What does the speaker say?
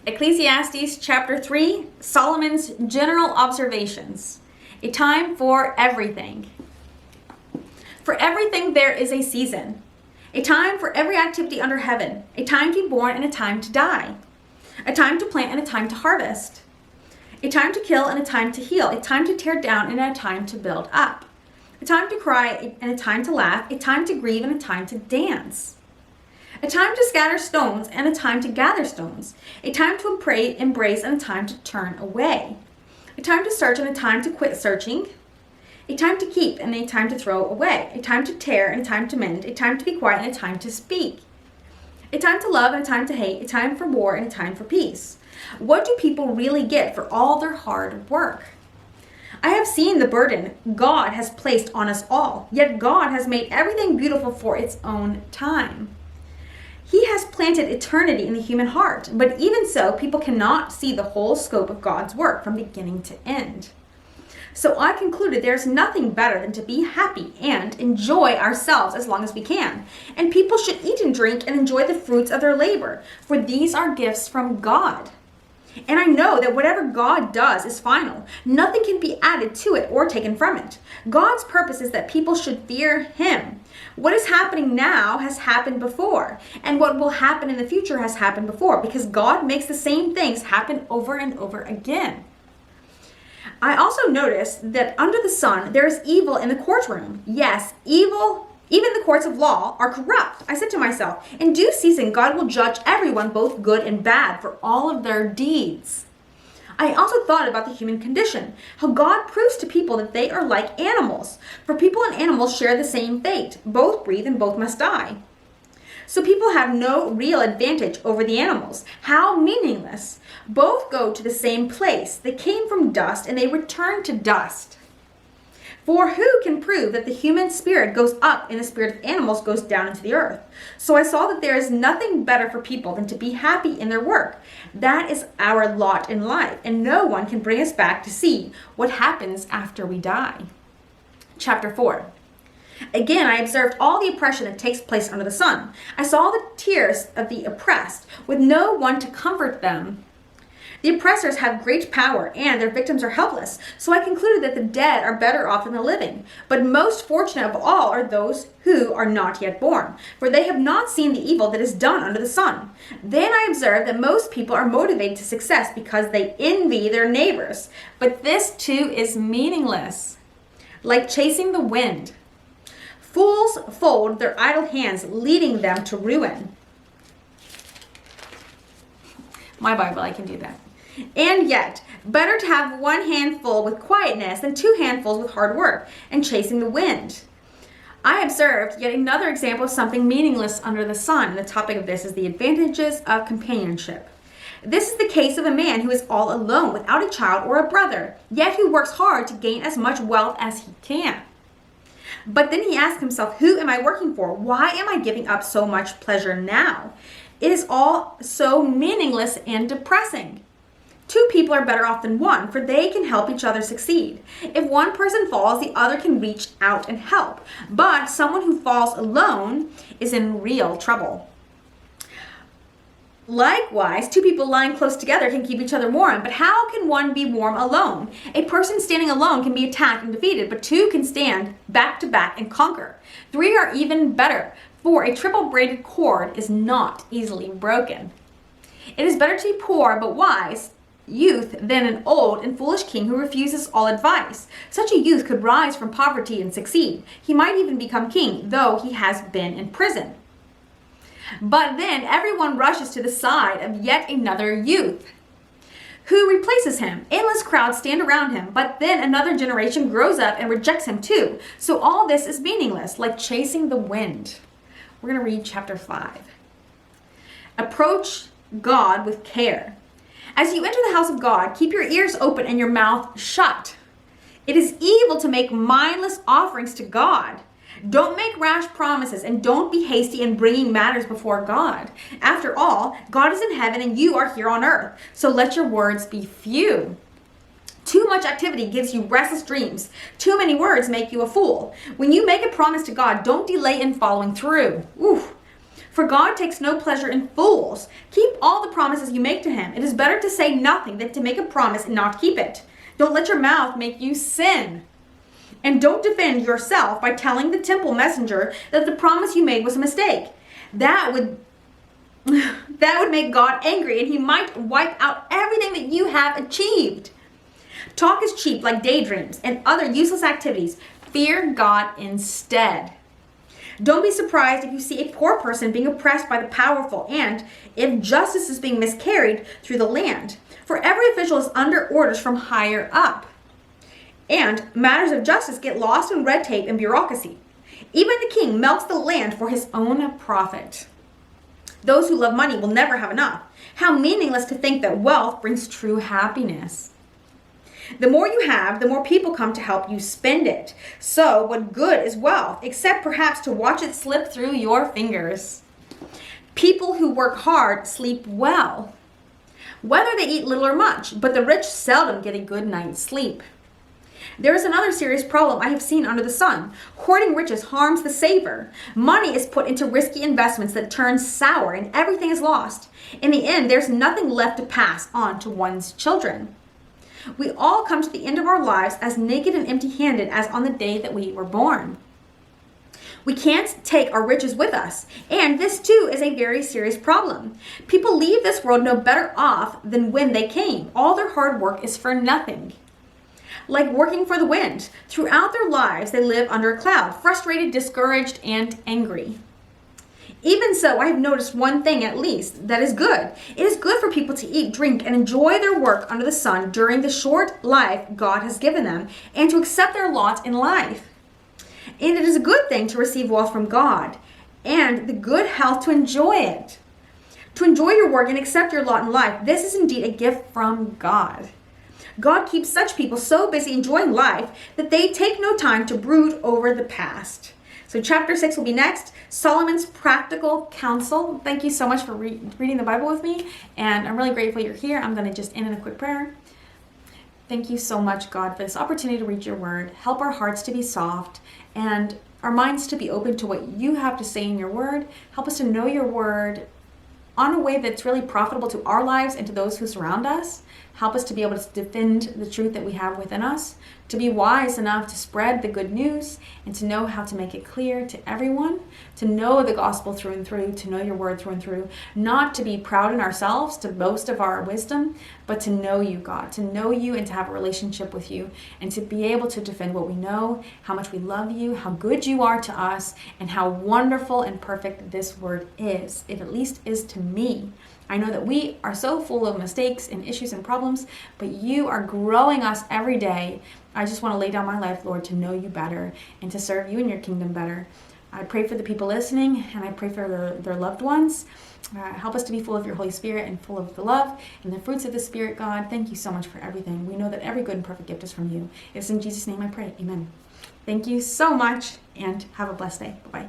Ecclesiastes chapter 3, Solomon's general observations. A time for everything. For everything there is a season. A time for every activity under heaven. A time to be born and a time to die. A time to plant and a time to harvest. A time to kill and a time to heal. A time to tear down and a time to build up. A time to cry and a time to laugh. A time to grieve and a time to dance. A time to scatter stones and a time to gather stones. A time to embrace and a time to turn away. A time to search and a time to quit searching. A time to keep and a time to throw away. A time to tear and a time to mend. A time to be quiet and a time to speak. A time to love and a time to hate. A time for war and a time for peace. What do people really get for all their hard work? I have seen the burden God has placed on us all, yet God has made everything beautiful for its own time. He has planted eternity in the human heart, but even so, people cannot see the whole scope of God's work from beginning to end. So I concluded there's nothing better than to be happy and enjoy ourselves as long as we can. And people should eat and drink and enjoy the fruits of their labor, for these are gifts from God. And I know that whatever God does is final. Nothing can be added to it or taken from it. God's purpose is that people should fear Him. What is happening now has happened before, and what will happen in the future has happened before, because God makes the same things happen over and over again. I also noticed that under the sun there is evil in the courtroom. Yes, evil. Even the courts of law are corrupt. I said to myself, in due season, God will judge everyone, both good and bad, for all of their deeds. I also thought about the human condition, how God proves to people that they are like animals. For people and animals share the same fate. Both breathe and both must die. So people have no real advantage over the animals. How meaningless. Both go to the same place. They came from dust and they return to dust. For who can prove that the human spirit goes up and the spirit of animals goes down into the earth? So I saw that there is nothing better for people than to be happy in their work. That is our lot in life, and no one can bring us back to see what happens after we die. Chapter 4. Again, I observed all the oppression that takes place under the sun. I saw the tears of the oppressed, with no one to comfort them. The oppressors have great power, and their victims are helpless. So I concluded that the dead are better off than the living. But most fortunate of all are those who are not yet born, for they have not seen the evil that is done under the sun. Then I observed that most people are motivated to success because they envy their neighbors. But this too is meaningless, like chasing the wind. Fools fold their idle hands, leading them to ruin. My Bible, I can do that. And yet, better to have one handful with quietness than two handfuls with hard work and chasing the wind. I observed yet another example of something meaningless under the sun. And the topic of this is the advantages of companionship. This is the case of a man who is all alone without a child or a brother, yet who works hard to gain as much wealth as he can. But then he asks himself, who am I working for? Why am I giving up so much pleasure now? It is all so meaningless and depressing. Two people are better off than one, for they can help each other succeed. If one person falls, the other can reach out and help. But someone who falls alone is in real trouble. Likewise, two people lying close together can keep each other warm, but how can one be warm alone? A person standing alone can be attacked and defeated, but two can stand back to back and conquer. Three are even better, for a triple-braided cord is not easily broken. It is better to be poor but wise youth than an old and foolish king who refuses all advice. Such a youth could rise from poverty and succeed. He might even become king, though he has been in prison. But then everyone rushes to the side of yet another youth who replaces him. Endless crowds stand around him, but then another generation grows up and rejects him too. So all this is meaningless, like chasing the wind. We're going to read chapter 5. Approach God with care. As you enter the house of God, keep your ears open and your mouth shut. It is evil to make mindless offerings to God. Don't make rash promises and don't be hasty in bringing matters before God. After all, God is in heaven and you are here on earth, so let your words be few. Too much activity gives you restless dreams. Too many words make you a fool. When you make a promise to God, don't delay in following through. For God takes no pleasure in fools. Keep all the promises you make to him. It is better to say nothing than to make a promise and not keep it. Don't let your mouth make you sin. And don't defend yourself by telling the temple messenger that the promise you made was a mistake. That would make God angry, and he might wipe out everything that you have achieved. Talk is cheap, like daydreams and other useless activities. Fear God instead. Don't be surprised if you see a poor person being oppressed by the powerful, and if justice is being miscarried through the land. For every official is under orders from higher up. And matters of justice get lost in red tape and bureaucracy. Even the king melts the land for his own profit. Those who love money will never have enough. How meaningless to think that wealth brings true happiness. The more you have, the more people come to help you spend it. So what good is wealth, except perhaps to watch it slip through your fingers? People who work hard sleep well, whether they eat little or much, but the rich seldom get a good night's sleep. There is another serious problem I have seen under the sun. Hoarding riches harms the saver. Money is put into risky investments that turn sour, and everything is lost. In the end, there's nothing left to pass on to one's children. We all come to the end of our lives as naked and empty-handed as on the day that we were born. We can't take our riches with us, and this too is a very serious problem. People leave this world no better off than when they came. All their hard work is for nothing. Like working for the wind. Throughout their lives, they live under a cloud, frustrated, discouraged, and angry. Even so, I have noticed one thing at least that is good. It is good for people to eat, drink, and enjoy their work under the sun during the short life God has given them, and to accept their lot in life. And it is a good thing to receive wealth from God, and the good health to enjoy it. To enjoy your work and accept your lot in life, this is indeed a gift from God. God keeps such people so busy enjoying life that they take no time to brood over the past. So chapter 6 will be next, Solomon's practical counsel. Thank you so much for reading the Bible with me, and I'm really grateful you're here. I'm going to just end in a quick prayer. Thank you so much, God, for this opportunity to read your word. Help our hearts to be soft and our minds to be open to what you have to say in your word. Help us to know your word on a way that's really profitable to our lives and to those who surround us. Help us to be able to defend the truth that we have within us, to be wise enough to spread the good news and to know how to make it clear to everyone, to know the gospel through and through, to know your word through and through, not to be proud in ourselves, to boast of our wisdom, but to know you, God, to know you and to have a relationship with you, and to be able to defend what we know, how much we love you, how good you are to us, and how wonderful and perfect this word is. It at least is to me. I know that we are so full of mistakes and issues and problems, but you are growing us every day. I just want to lay down my life, Lord, to know you better and to serve you in your kingdom better. I pray for the people listening, and I pray for their loved ones. Help us to be full of your Holy Spirit and full of the love and the fruits of the Spirit, God. Thank you so much for everything. We know that every good and perfect gift is from you. It's in Jesus' name I pray. Amen. Thank you so much, and have a blessed day. Bye-bye.